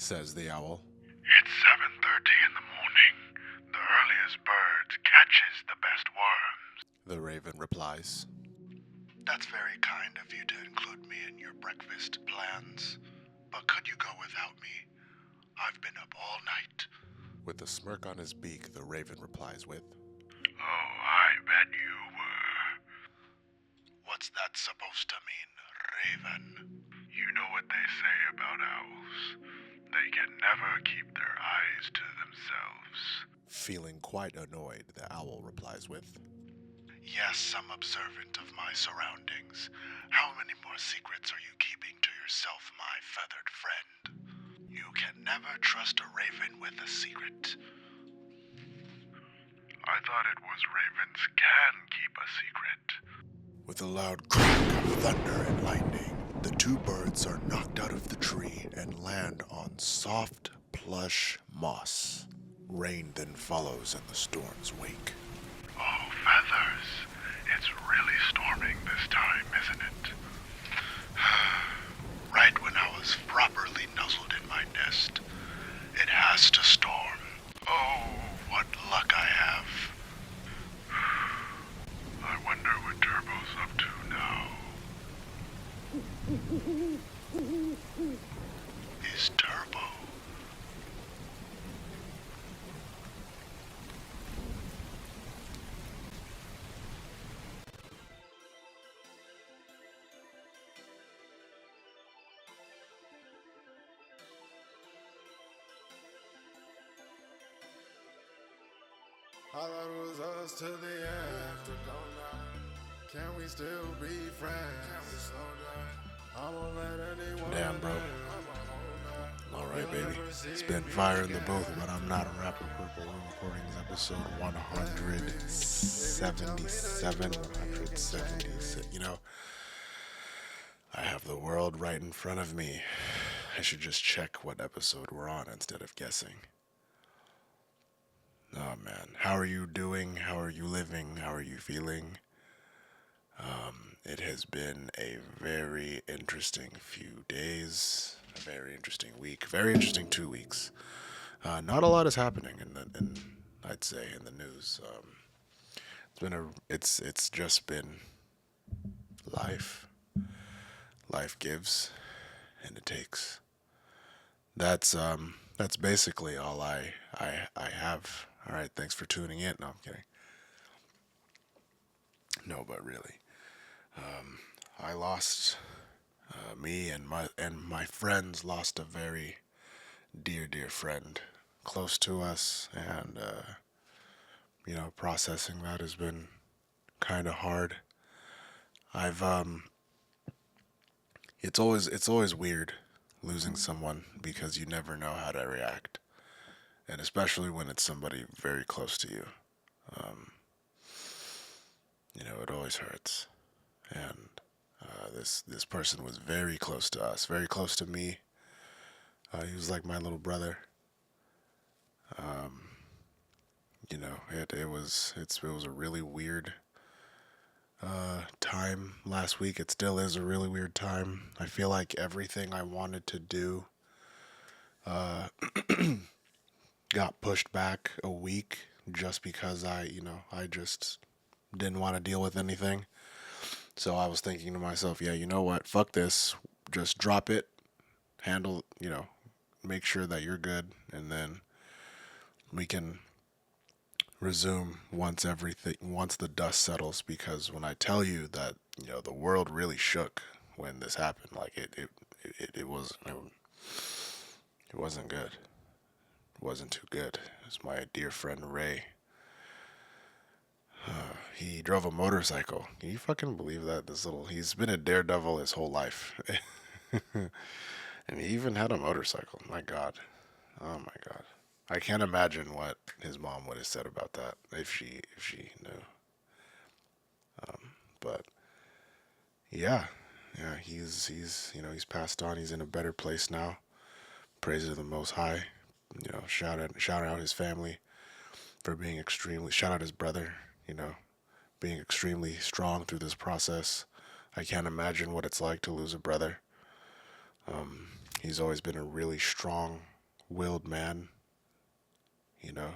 says the owl. It's 7:30 in the morning. The earliest bird catches the best worms. The raven replies. That's very kind of you to include me in your breakfast plans. But could you go without me? I've been up all night. With a smirk on his beak, the raven replies with, Oh, I bet you were. What's that supposed to mean, Raven? You know what they say about owls. They can never keep their eyes to themselves. Feeling quite annoyed, the owl replies with, Yes, I'm observant of my surroundings. How many more secrets are you keeping to yourself, my feathered friend? You can never trust a raven with a secret. I thought it was ravens can keep a secret. With a loud crack of thunder and lightning, the two birds are knocked out of the tree and land on soft, plush moss. Rain then follows in the storm's wake. Oh, feathers. It's really storming this time, isn't it? Right when I was properly nuzzled in my nest. It has to storm. Oh, what luck I have. I wonder what Turbo's up to now. Is Turbo? I thought it was us to the end. Can we still be friends? I won't let anyone. Damn, bro. Alright, baby. It's been fire in the booth, but I'm not a rapper. Purpleroom RecordingZ episode 177. You know, I have the world right in front of me. I should just check what episode we're on instead of guessing. Oh man, how are you doing? How are you living? How are you feeling? It has been a very interesting few days, a very interesting week, very interesting 2 weeks. Not a lot is happening I'd say in the news. It's just been life. Life gives and it takes. That's basically all I have. All right, thanks for tuning in. No, I'm kidding. No, but really, I lost me and my friends lost a very dear friend close to us, and processing that has been kind of hard. It's always weird losing someone because you never know how to react. And especially when it's somebody very close to you. It always hurts. And this person was very close to us, very close to me. He was like my little brother. It was a really weird time last week. It still is a really weird time. I feel like everything I wanted to do got pushed back a week just because I just didn't want to deal with anything. So I was thinking to myself, yeah, you know what? Fuck this. Just drop it. Handle, make sure that you're good, and then we can resume once the dust settles, because when I tell you that, the world really shook when this happened, like it wasn't good. Wasn't too good. It was my dear friend Ray. He drove a motorcycle. Can you fucking believe that? He's been a daredevil his whole life. And he even had a motorcycle. My God. Oh my God. I can't imagine what his mom would have said about that if she knew. But yeah, he's passed on. He's in a better place now. Praise to the Most High. Shout out his family for being shout out his brother, being extremely strong through this process. I can't imagine what it's like to lose a brother. He's always been a really strong willed man.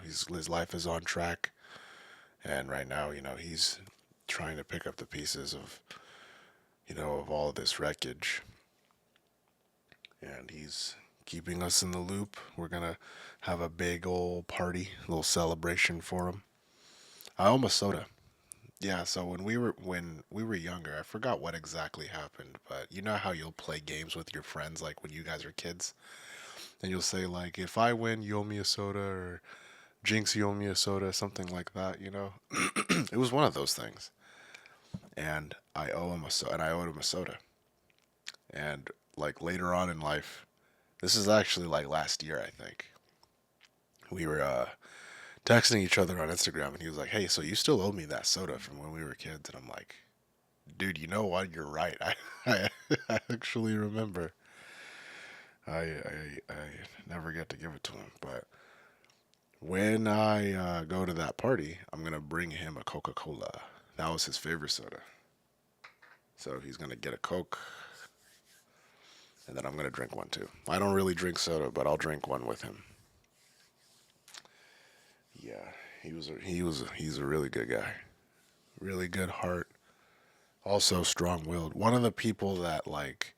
His life is on track, and right now, he's trying to pick up the pieces of all of this wreckage, and he's keeping us in the loop. We're gonna have a big old party, a little celebration for him. I owe him a soda. Yeah, so when we were younger, I forgot what exactly happened, but you know how you'll play games with your friends like when you guys are kids, and you'll say like, if I win, you owe me a soda, or Jinx, you owe me a soda, something like that. It was one of those things, and I owed him a soda, and like later on in life, this is actually like last year, I think. We were texting each other on Instagram, and he was like, "Hey, so you still owe me that soda from when we were kids?" And I'm like, "Dude, you know what? You're right. I, I actually remember. I never get to give it to him, but when I go to that party, I'm gonna bring him a Coca-Cola. That was his favorite soda, so he's gonna get a Coke, and then I'm gonna drink one too. I don't really drink soda, but I'll drink one with him. Yeah, he's a really good guy, really good heart, also strong-willed. One of the people that like,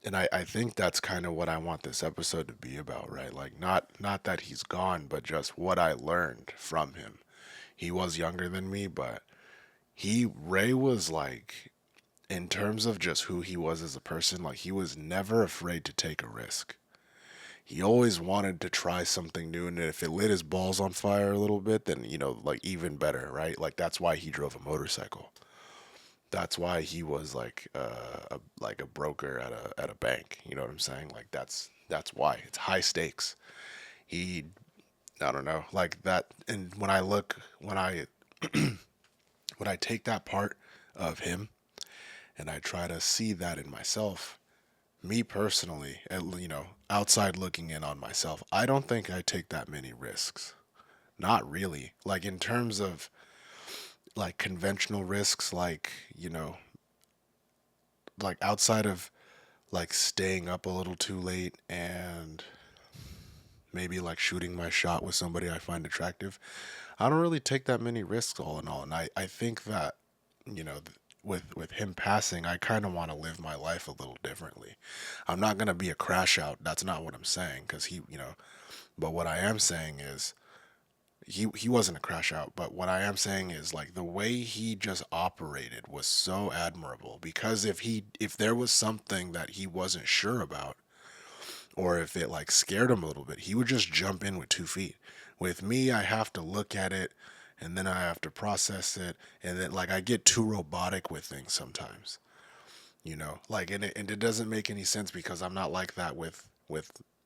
and I think that's kind of what I want this episode to be about, right? Like not that he's gone, but just what I learned from him. He was younger than me, but Ray was like, in terms of just who he was as a person, like he was never afraid to take a risk. He always wanted to try something new, and if it lit his balls on fire a little bit, then like even better, right? Like that's why he drove a motorcycle. That's why he was like a broker at a bank. You know what I'm saying? Like that's why it's high stakes. He I don't know like that. And when I take that part of him and I try to see that in myself, me personally, outside looking in on myself, I don't think I take that many risks. Not really. Like in terms of like conventional risks, like outside of like staying up a little too late and maybe like shooting my shot with somebody I find attractive, I don't really take that many risks all in all. And I think that, with him passing, I kind of want to live my life a little differently. I'm not going to be a crash out. That's not what I'm saying, because but what I am saying is he wasn't a crash out, but what I am saying is like the way he just operated was so admirable, because if there was something that he wasn't sure about, or if it like scared him a little bit, he would just jump in with 2 feet. With me, I have to look at it, and then I have to process it, and then like I get too robotic with things sometimes. Like, and it doesn't make any sense because I'm not like that with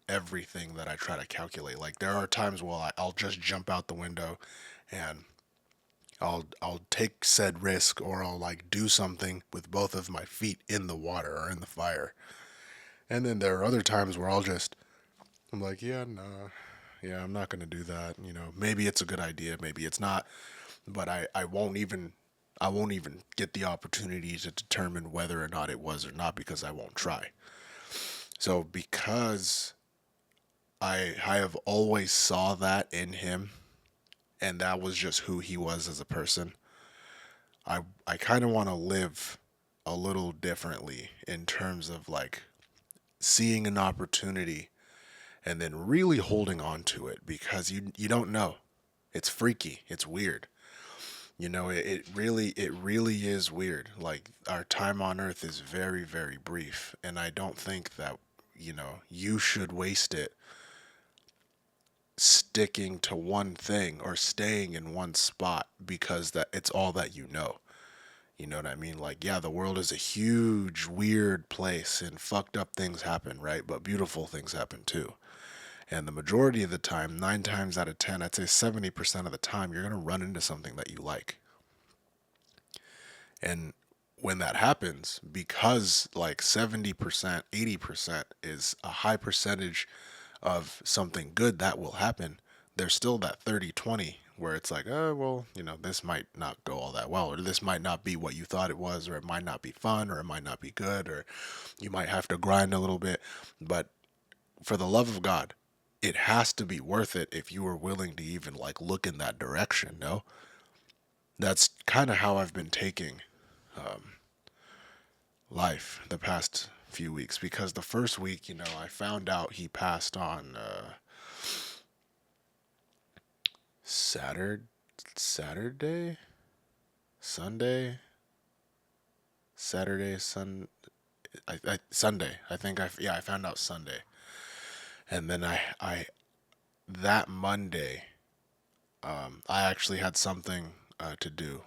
everything that I try to calculate. Like there are times where I'll just jump out the window, and I'll take said risk, or I'll like do something with both of my feet in the water or in the fire. And then there are other times where I'm like, yeah, nah, yeah, I'm not gonna do that. Maybe it's a good idea, maybe it's not, but I won't even get the opportunity to determine whether or not it was or not, because I won't try. So because I have always saw that in him, and that was just who he was as a person. I kind of want to live a little differently in terms of like seeing an opportunity and then really holding on to it, because you don't know. It's freaky. It's weird. It really is weird. Like our time on earth is very, very brief, and I don't think that you should waste it sticking to one thing or staying in one spot because that it's all that you know. You know what I mean? Like, yeah, the world is a huge, weird place, and fucked up things happen, right? But beautiful things happen too. And the majority of the time, 9 times out of 10, I'd say 70% of the time, you're going to run into something that you like. And when that happens, because like 70%, 80% is a high percentage of something good that will happen, there's still that 30-20 where it's like, oh, well, this might not go all that well, or this might not be what you thought it was, or it might not be fun, or it might not be good, or you might have to grind a little bit. But for the love of God, it has to be worth it if you are willing to even like look in that direction. No, that's kind of how I've been taking life the past few weeks, because the first week, I found out he passed on Saturday, Saturday, Sunday, Saturday, Sunday. I think I found out Sunday, and then I that Monday, I actually had something to do,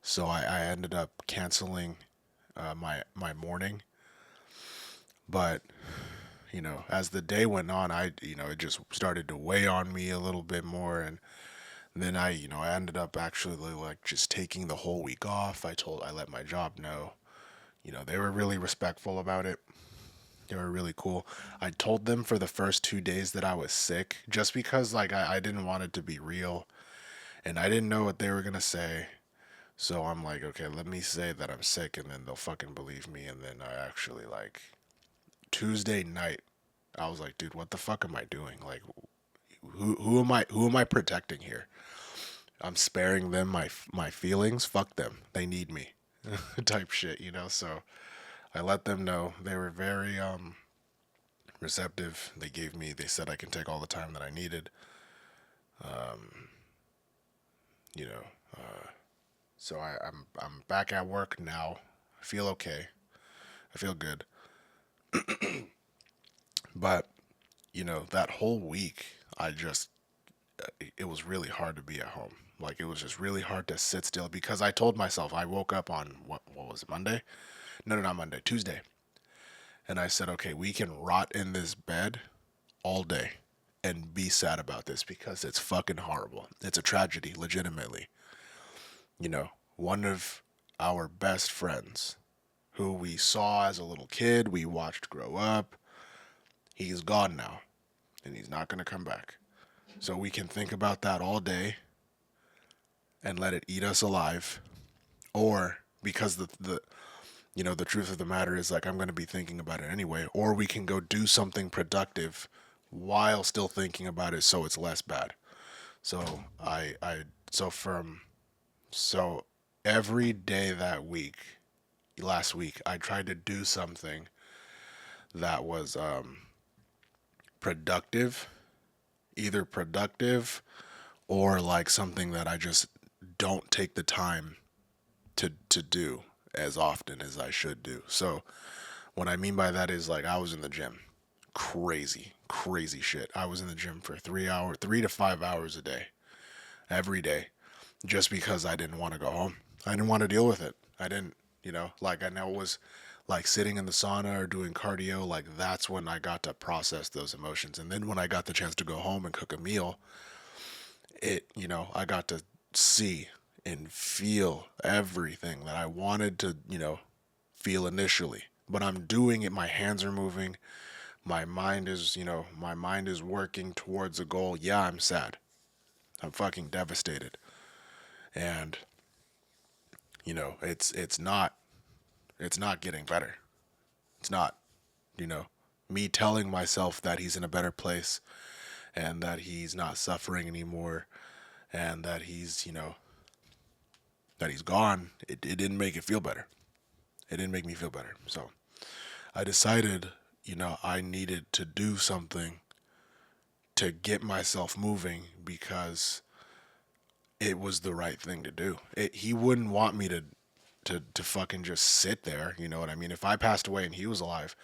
so I ended up canceling my morning. But as the day went on, it just started to weigh on me a little bit more, and then I ended up actually like just taking the whole week off. I let my job know. They were really respectful about it. They were really cool. I told them for the first 2 days that I was sick, just because like I didn't want it to be real, and I didn't know what they were gonna say. So I'm like, okay, let me say that I'm sick, and then they'll fucking believe me. And then I actually like Tuesday night, I was like, dude, what the fuck am I doing? Like, who am I protecting here? I'm sparing them my feelings. Fuck them. They need me, type shit. So I let them know. They were very receptive. They said I can take all the time that I needed. Um, you know, so I'm back at work now. I feel okay. I feel good. But that whole week, it was really hard to be at home. Like, it was just really hard to sit still, because I told myself, I woke up on what was it, Monday? No, not Monday, Tuesday. And I said, okay, we can rot in this bed all day and be sad about this, because it's fucking horrible. It's a tragedy, legitimately. One of our best friends, who we saw as a little kid, we watched grow up, he's gone now, and he's not going to come back. So we can think about that all day and let it eat us alive, or because the truth of the matter is, like, I'm going to be thinking about it anyway, or we can go do something productive while still thinking about it, so it's less bad. So so every day that week, last week, I tried to do something that was productive, either productive or like something that I just don't take the time to do as often as I should do. So what I mean by that is, like, I was in the gym. Crazy shit. I was in the gym for 3 to 5 hours a day, every day, just because I didn't want to go home. I didn't want to deal with it. I didn't, like, I know it was like sitting in the sauna or doing cardio, like, that's when I got to process those emotions. And then when I got the chance to go home and cook a meal, I got to see and feel everything that I wanted to, feel initially. But I'm doing it, my hands are moving, my mind is working towards a goal. Yeah, I'm sad. I'm fucking devastated. And it's not getting better. It's not, you know, me telling myself that he's in a better place and that he's not suffering anymore and that he's gone. It didn't make it feel better. It didn't make me feel better. So I decided, I needed to do something to get myself moving, because it was the right thing to do. He wouldn't want me to fucking just sit there. You know what I mean? If I passed away and he was alive,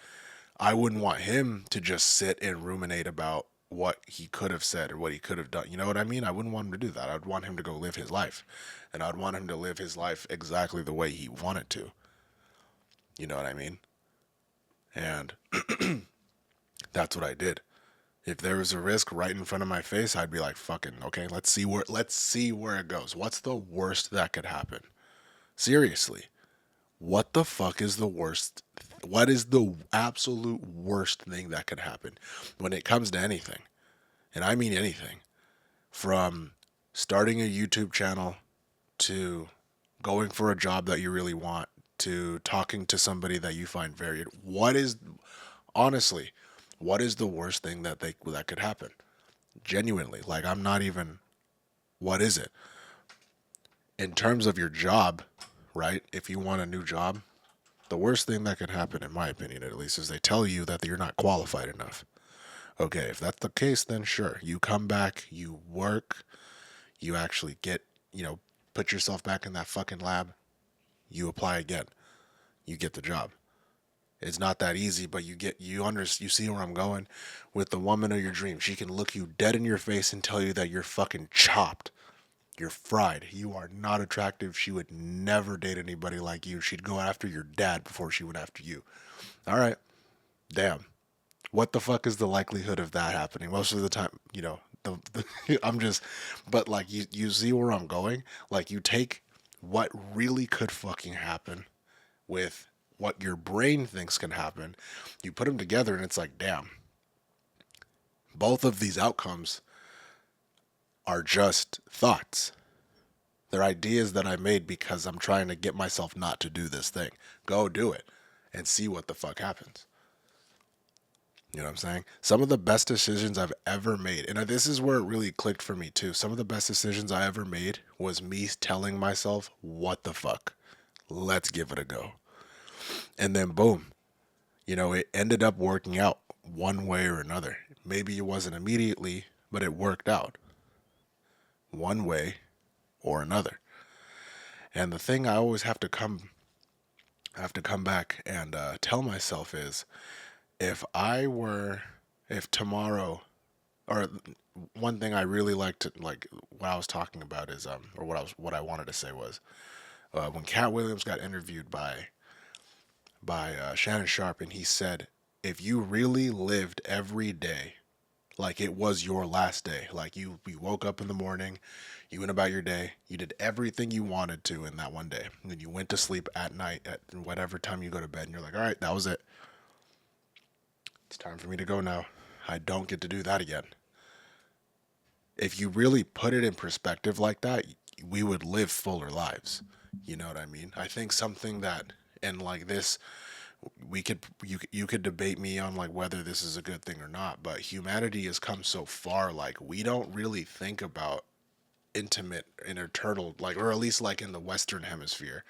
I wouldn't want him to just sit and ruminate about what he could have said or what he could have done. You know what I mean? I wouldn't want him to do that. I'd want him to go live his life. And I'd want him to live his life exactly the way he wanted to. You know what I mean? And that's what I did. If there was a risk right in front of my face, I'd be like, fucking, okay, let's see where it goes. What's the worst that could happen? Seriously. What the fuck is the worst? What is the absolute worst thing that could happen when it comes to anything? And I mean anything. From starting a YouTube channel to going for a job that you really want to talking to somebody that you find very. Honestly, What is the worst thing that could happen? Genuinely, like, I'm not even. What is it? In terms of your job, right? If you want a new job, the worst thing that could happen, in my opinion at least, is they tell you that you're not qualified enough. Okay, if that's the case, then sure. You come back, you work, you actually get, put yourself back in that fucking lab, you apply again, you get the job. It's not that easy, but you see where I'm going with the woman of your dreams. She can look you dead in your face and tell you that you're fucking chopped. You're fried. You are not attractive. She would never date anybody like you. She'd go after your dad before she went after you. All right. Damn. What the fuck is the likelihood of that happening? Most of the time, I'm just, but like, you see where I'm going? Like, you take what really could fucking happen with what your brain thinks can happen, you put them together, and it's like, damn, both of these outcomes are just thoughts. They're ideas that I made because I'm trying to get myself not to do this thing. Go do it and see what the fuck happens. You know what I'm saying? Some of the best decisions I've ever made, and this is where it really clicked for me too. Some of the best decisions I ever made was me telling myself, what the fuck? Let's give it a go. And then boom, it ended up working out one way or another. Maybe it wasn't immediately, but it worked out one way or another. And the thing I always have to come back and tell myself is, if tomorrow, or one thing I really like to, like, what I was talking about is, or what I wanted to say was, when Cat Williams got interviewed by Shannon Sharp, and he said, if you really lived every day like it was your last day, like you woke up in the morning, you went about your day, you did everything you wanted to in that one day, and then you went to sleep at night at whatever time you go to bed, and you're like, all right, that was it. It's time for me to go now. I don't get to do that again. If you really put it in perspective like that, we would live fuller lives. You know what I mean? I think something that, and like this, you could debate me on like whether this is a good thing or not, but humanity has come so far, like, we don't really think about intimate and eternal, like, or at least like in the Western hemisphere,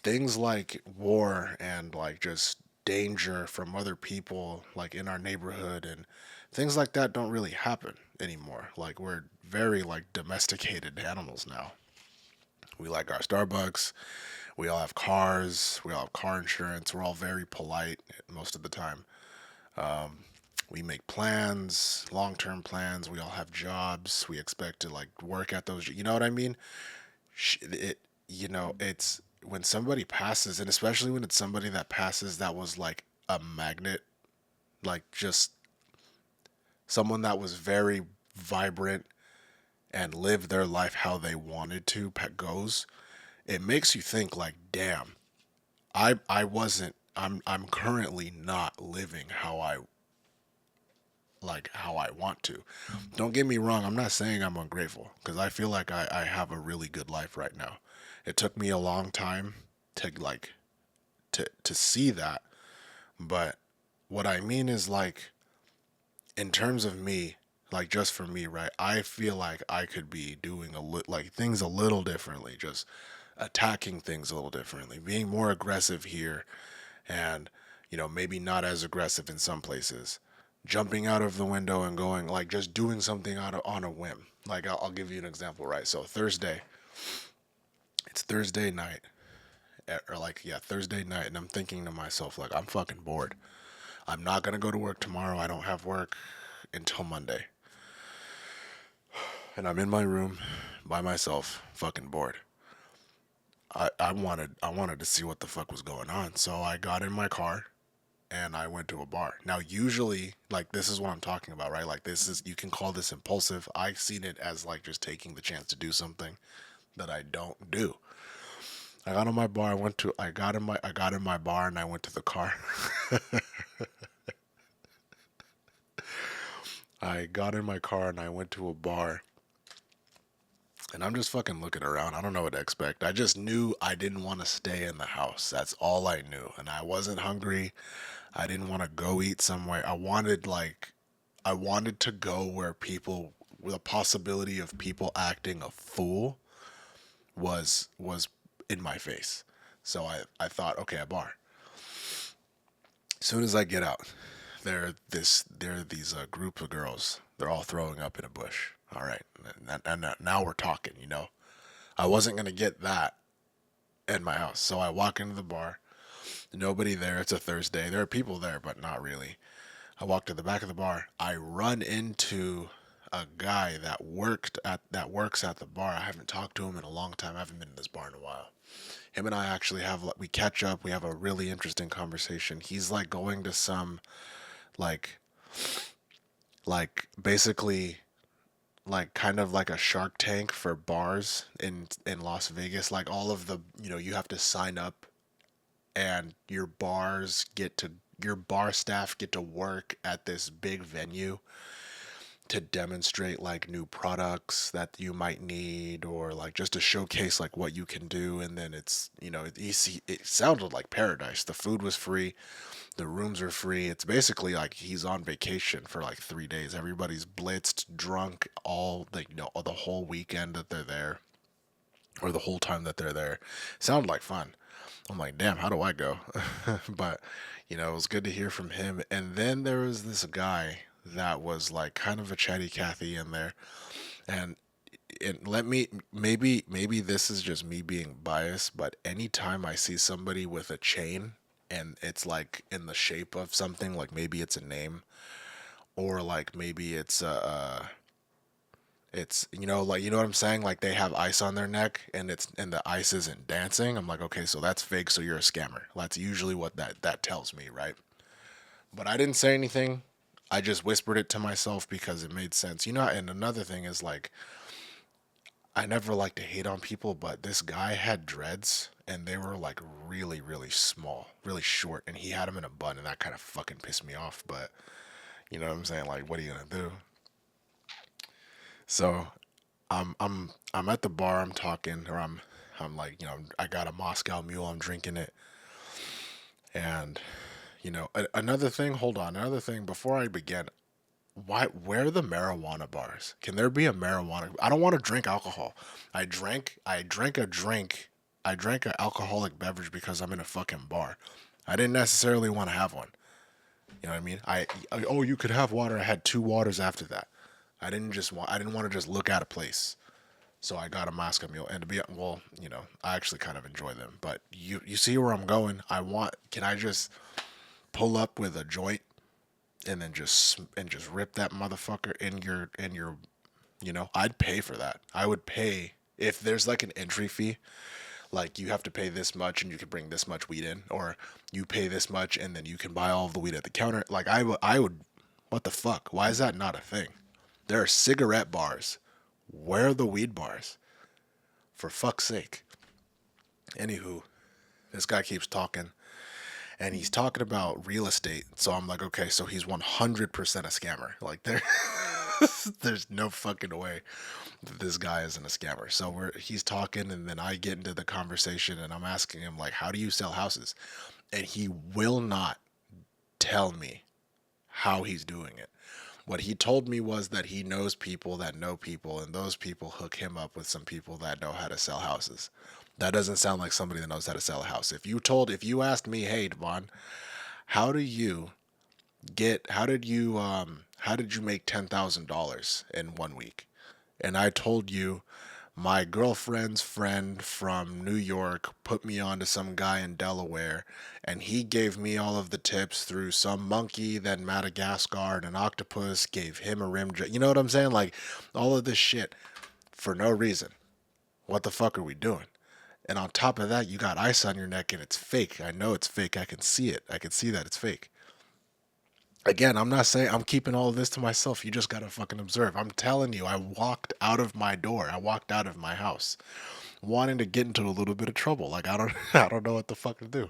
things like war and like just danger from other people like in our neighborhood and things like that don't really happen anymore. Like, we're very like domesticated animals now. We like our Starbucks. We all have cars. We all have car insurance. We're all very polite most of the time. We make plans, long-term plans. We all have jobs. We expect to like work at those. You know what I mean? It's when somebody passes, and especially when it's somebody that passes that was like a magnet, like just someone that was very vibrant and lived their life how they wanted to goes, it makes you think like, damn, I'm currently not living how I want to. Don't get me wrong, I'm not saying I'm ungrateful, because I feel like I have a really good life right now. It took me a long time to like to see that, but what I mean is, like, in terms of me, like, just for me, right? I feel like I could be doing like things a little differently, just attacking things a little differently, being more aggressive here, and maybe not as aggressive in some places. Jumping out of the window and going, like, just doing something on a whim. Like, I'll give you an example, right? So it's Thursday night, Thursday night, and I'm thinking to myself, like, I'm fucking bored. I'm not gonna go to work tomorrow. I don't have work until Monday. And I'm in my room by myself, fucking bored. I wanted to see what the fuck was going on. So I got in my car and I went to a bar. Now, usually, like, this is what I'm talking about, right? Like, you can call this impulsive. I've seen it as like just taking the chance to do something that I don't do. I got in my bar. I got in my bar and I went to the car. I got in my car and I went to a bar. And I'm just fucking looking around. I don't know what to expect. I just knew I didn't want to stay in the house. That's all I knew. And I wasn't hungry. I didn't want to go eat somewhere. I wanted to go where people, with a possibility of people acting a fool was in my face. So I thought, okay, a bar. As soon as I get out, there are these group of girls. They're all throwing up in a bush. All right, and now we're talking. I wasn't gonna get that in my house, so I walk into the bar. Nobody there. It's a Thursday. There are people there, but not really. I walk to the back of the bar. I run into a guy that works at the bar. I haven't talked to him in a long time. I haven't been in this bar in a while. Him and I actually we catch up. We have a really interesting conversation. He's like going to some like basically like kind of like a Shark Tank for bars in Las Vegas. Like all of the, you have to sign up and your bar staff get to work at this big venue to demonstrate like new products that you might need, or like just to showcase like what you can do. And then it's, it sounded like paradise. The food was free, the rooms are free. It's basically like he's on vacation for like 3 days. Everybody's blitzed, drunk, all the, the whole weekend that they're there, or the whole time that they're there. Sounded like fun. I'm like, damn, how do I go? But, it was good to hear from him. And then there was this guy that was like kind of a chatty Cathy in there. And maybe this is just me being biased, but anytime I see somebody with a chain and it's like in the shape of something, like maybe it's a name, or like maybe it's like, what I'm saying, like they have ice on their neck and the ice isn't dancing. I'm like, okay, so that's fake, so you're a scammer. That's usually what that tells me, right? But I didn't say anything. I just whispered it to myself because it made sense. And another thing is like, I never like to hate on people, but this guy had dreads and they were like really, really small, really short, and he had them in a bun, and that kind of fucking pissed me off. But you know what I'm saying? Like, what are you gonna do? So I'm at the bar. I'm talking, or I'm like, I got a Moscow Mule. I'm drinking it, and another thing. Hold on, another thing. Before I begin, where are the marijuana bars? Can there be a marijuana? I don't want to drink alcohol. I drank a drink. I drank an alcoholic beverage because I'm in a fucking bar. I didn't necessarily want to have one. You know what I mean? Oh, you could have water. I had 2 waters after that. I didn't want to just look at a place. So I got a Moscow Mule, and I actually kind of enjoy them. But you see where I'm going? Can I just pull up with a joint and then just rip that motherfucker in your I'd pay for that. I would pay if there's like an entry fee, like you have to pay this much and you can bring this much weed in, or you pay this much and then you can buy all of the weed at the counter. Like I would, what the fuck? Why is that not a thing? There are cigarette bars. Where are the weed bars? For fuck's sake. Anywho, this guy keeps talking. And he's talking about real estate. So I'm like, okay, so he's 100% a scammer. Like there's no fucking way that this guy isn't a scammer. So he's talking, and then I get into the conversation, and I'm asking him like, how do you sell houses? And he will not tell me how he's doing it. What he told me was that he knows people that know people, and those people hook him up with some people that know how to sell houses. That doesn't sound like somebody that knows how to sell a house. If you asked me, hey, Devon, how did you make $10,000 in 1 week? And I told you, my girlfriend's friend from New York put me on to some guy in Delaware, and he gave me all of the tips through some monkey, then Madagascar, and an octopus gave him a rim job. You know what I'm saying? Like, all of this shit for no reason. What the fuck are we doing? And on top of that, you got ice on your neck and it's fake. I know it's fake. I can see it. I can see that it's fake. Again, I'm not saying I'm keeping all of this to myself. You just gotta fucking observe. I'm telling you, I walked out of my door. I walked out of my house wanting to get into a little bit of trouble. Like, I don't know what the fuck to do.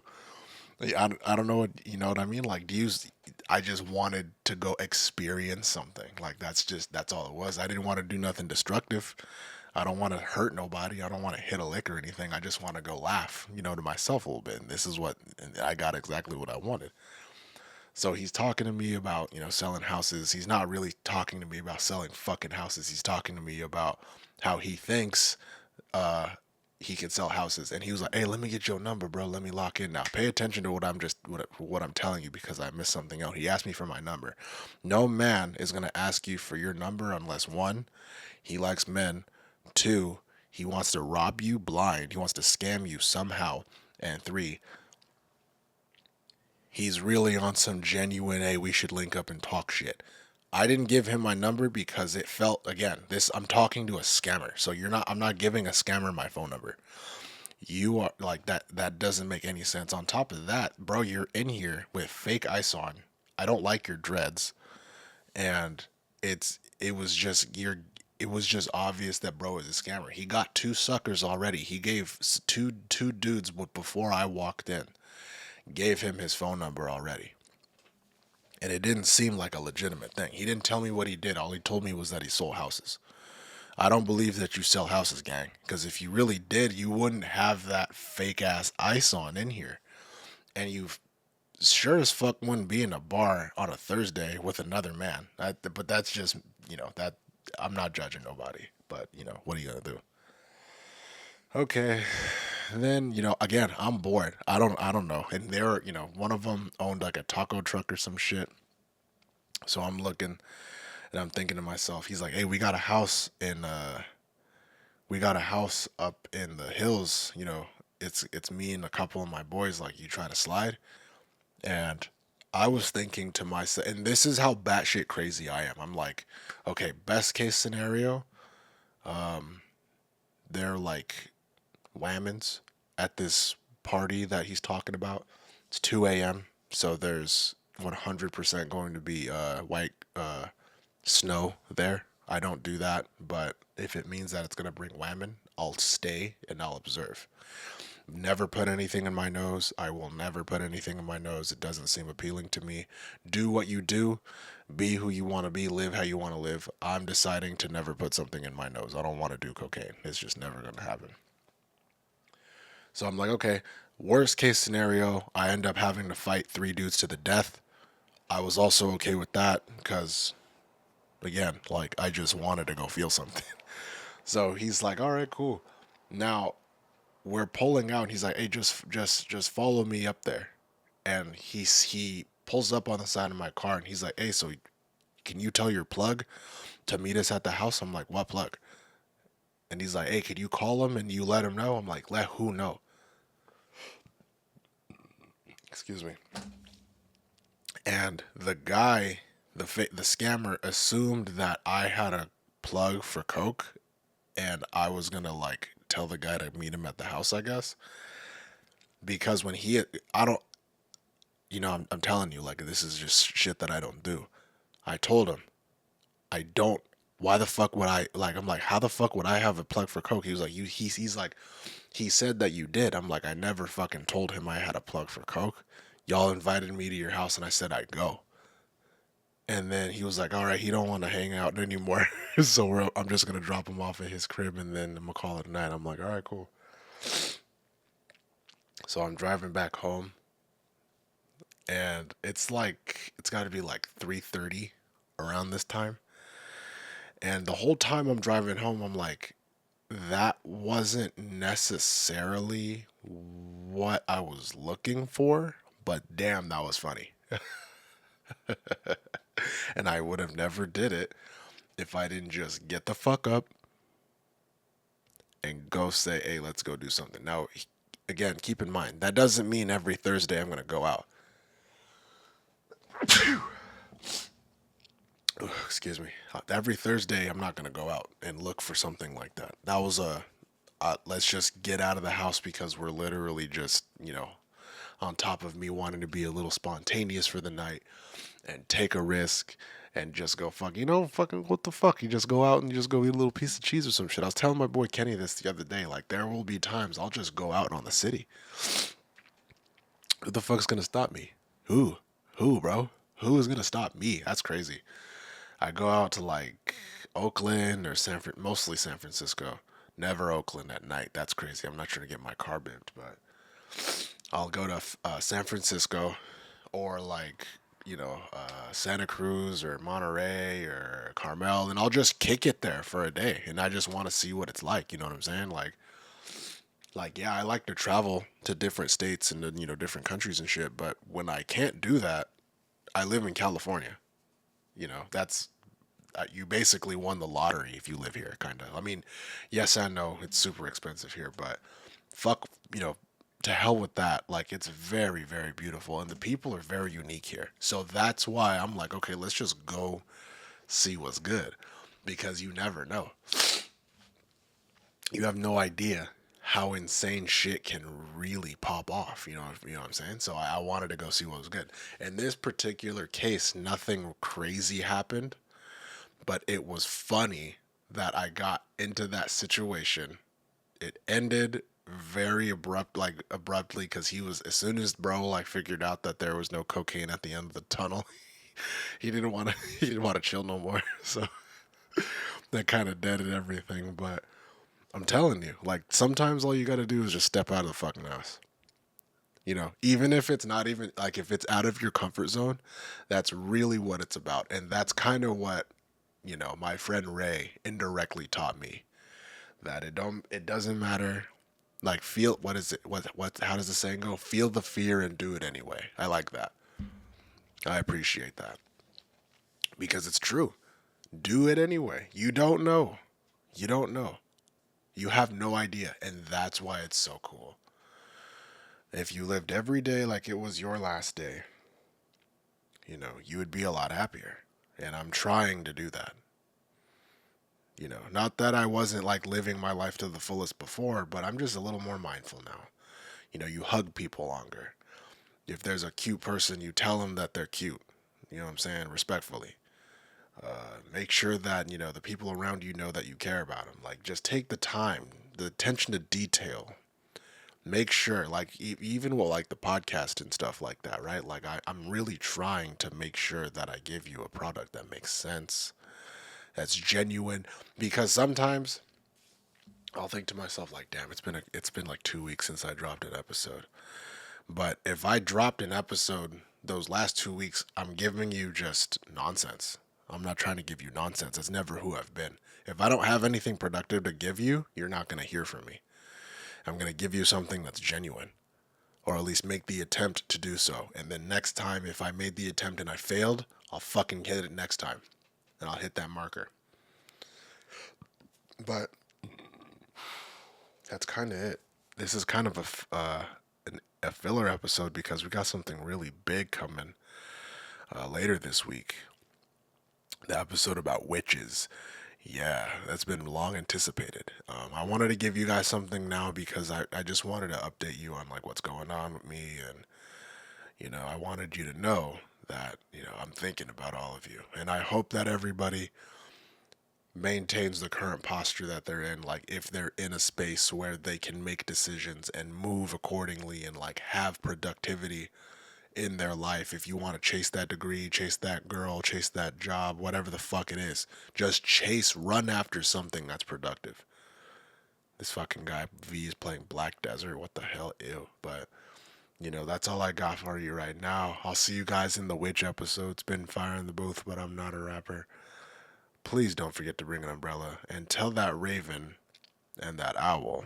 I don't know what, you know what I mean? Like, I just wanted to go experience something. Like, that's all it was. I didn't want to do nothing destructive. I don't want to hurt nobody. I don't want to hit a lick or anything. I just want to go laugh, to myself a little bit. And this is what, and I got exactly what I wanted. So he's talking to me about, selling houses. He's not really talking to me about selling fucking houses. He's talking to me about how he thinks uh, he can sell houses. And he was like, "Hey, let me get your number, bro. Let me lock in now. Pay attention to what I'm telling you because I missed something out." He asked me for my number. No man is gonna ask you for your number unless one, he likes men, two, he wants to rob you blind. He wants to scam you somehow, and three, he's really on some genuine, hey, we should link up and talk shit. I didn't give him my number because it felt, again, this, I'm talking to a scammer. So I'm not giving a scammer my phone number. You are like that doesn't make any sense. On top of that, bro, you're in here with fake ice on. I don't like your dreads. And it was just obvious that bro is a scammer. He got two suckers already. He gave two dudes before I walked in. Gave him his phone number already. And it didn't seem like a legitimate thing. He didn't tell me what he did. All he told me was that he sold houses. I don't believe that you sell houses, gang. Because if you really did, you wouldn't have that fake ass ice on in here. And you sure as fuck wouldn't be in a bar on a Thursday with another man. But that's just, that I'm not judging nobody. But, what are you going to do? Okay. And then, again, I'm bored. I don't know. And they're, one of them owned like a taco truck or some shit. So I'm looking and I'm thinking to myself, he's like, "Hey, we got a house up in the hills, it's me and a couple of my boys, like, you trying to slide?" And I was thinking to myself, and this is how batshit crazy I am. I'm like, okay, best case scenario, they're like whammons at this party that he's talking about. It's 2 a.m. So there's 100% going to be white snow there. I don't do that, but if it means that it's going to bring whammon, I'll stay and I'll observe. Never put anything in my nose. I will never put anything in my nose. It doesn't seem appealing to me. Do what you do. Be who you want to be. Live how you want to live. I'm deciding to never put something in my nose. I don't want to do cocaine. It's just never going to happen. So I'm like, okay, worst case scenario, I end up having to fight 3 dudes to the death. I was also okay with that because, again, like, I just wanted to go feel something. So he's like, all right, cool. Now, we're pulling out. And he's like, "Hey, just follow me up there." And he pulls up on the side of my car and he's like, "Hey, so can you tell your plug to meet us at the house?" I'm like, "What plug?" And he's like, "Hey, could you call him and you let him know?" I'm like, "Let who know?" Excuse me. And the guy, the scammer, assumed that I had a plug for coke, and I was gonna like tell the guy to meet him at the house, I guess. Because when I don't, I'm telling you, like, this is just shit that I don't do. I told him, I don't. Why the fuck would I, like, I'm like, how the fuck would I have a plug for coke? He was like, he's like, he said that you did. I'm like, I never fucking told him I had a plug for coke. Y'all invited me to your house and I said I'd go. And then he was like, all right, he don't want to hang out anymore. So I'm just going to drop him off at his crib and then I'm going to call it a night. I'm like, all right, cool. So I'm driving back home and it's got to be like 3:30 around this time. And the whole time I'm driving home, I'm like, that wasn't necessarily what I was looking for, but damn, that was funny. And I would have never did it if I didn't just get the fuck up and go say, "Hey, let's go do something." Now, again, keep in mind, that doesn't mean every Thursday I'm going to go out. Excuse me. Every Thursday I'm not going to go out and look for something like that. That was let's just get out of the house because we're literally just, on top of me wanting to be a little spontaneous for the night and take a risk and just go fucking what the fuck? You just go out and you just go eat a little piece of cheese or some shit. I was telling my boy Kenny this the other day. Like, there will be times I'll just go out on the city. Who the fuck's gonna stop me? Who, bro? Who is gonna stop me? That's crazy. I go out to, like, Oakland or mostly San Francisco. Never Oakland at night. That's crazy. I'm not trying to get my car bipped, but I'll go to San Francisco or like Santa Cruz or Monterey or Carmel, and I'll just kick it there for a day, and I just want to see what it's like. You know what I'm saying? Like yeah, I like to travel to different states and different countries and shit, but when I can't do that, I live in California. That's you basically won the lottery if you live here, kind of. I mean, yes, I know it's super expensive here, but fuck, to hell with that. Like, it's very, very beautiful, and the people are very unique here. So that's why I'm like, okay, let's just go see what's good, because you never know. You have no idea how insane shit can really pop off. You know what I'm saying? So I wanted to go see what was good. In this particular case, nothing crazy happened, but it was funny that I got into that situation. It ended very abruptly, because as soon as bro like figured out that there was no cocaine at the end of the tunnel, he didn't want to chill no more. So that kind of deaded everything. But I'm telling you, like, sometimes all you got to do is just step out of the fucking house. Even if it's not even like, if it's out of your comfort zone, that's really what it's about. And that's kind of what my friend Ray indirectly taught me, that it doesn't matter. Like, feel, what is it? How does the saying go? Feel the fear and do it anyway. I like that. I appreciate that, because it's true. Do it anyway. You don't know. You don't know. You have no idea, and that's why it's so cool. If you lived every day like it was your last day, you would be a lot happier. And I'm trying to do that. Not that I wasn't like living my life to the fullest before, but I'm just a little more mindful now. You hug people longer. If there's a cute person, you tell them that they're cute. You know what I'm saying? Respectfully. Make sure that, the people around you know that you care about them. Like, just take the time, the attention to detail. Make sure, like, even with, like, the podcast and stuff like that, right? Like, I'm really trying to make sure that I give you a product that makes sense, that's genuine. Because sometimes I'll think to myself, like, damn, it's been like 2 weeks since I dropped an episode. But if I dropped an episode those last 2 weeks, I'm giving you just nonsense. I'm not trying to give you nonsense. That's never who I've been. If I don't have anything productive to give you, you're not going to hear from me. I'm going to give you something that's genuine, or at least make the attempt to do so. And then next time, if I made the attempt and I failed, I'll fucking hit it next time. And I'll hit that marker. But that's kind of it. This is kind of a filler episode, because we got something really big coming later this week. The episode about witches. Yeah, that's been long anticipated. I wanted to give you guys something now, because I just wanted to update you on like what's going on with me, and I wanted you to know that I'm thinking about all of you, and I hope that everybody maintains the current posture that they're in. Like, if they're in a space where they can make decisions and move accordingly and like have productivity in their life. If you want to chase that degree, chase that girl, chase that job, whatever the fuck it is, just run after something that's productive. This fucking guy V is playing Black Desert. What the hell? Ew. But that's all I got for you right now. I'll see you guys in the witch episode. It's been fire in the booth, but I'm not a rapper. Please don't forget to bring an umbrella, and tell that raven and that owl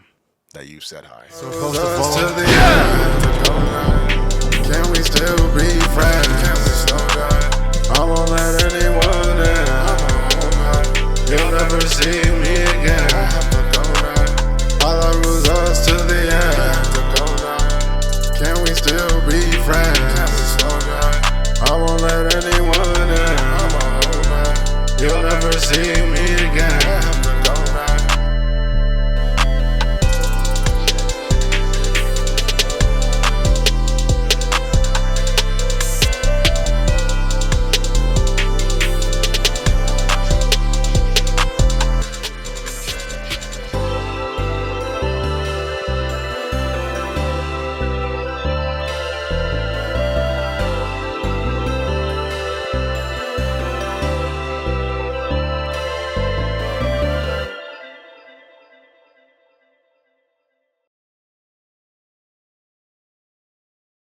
that you said hi. So close to the end. Can we still be friends? I won't let anyone in. You'll never see me again. All I was us to the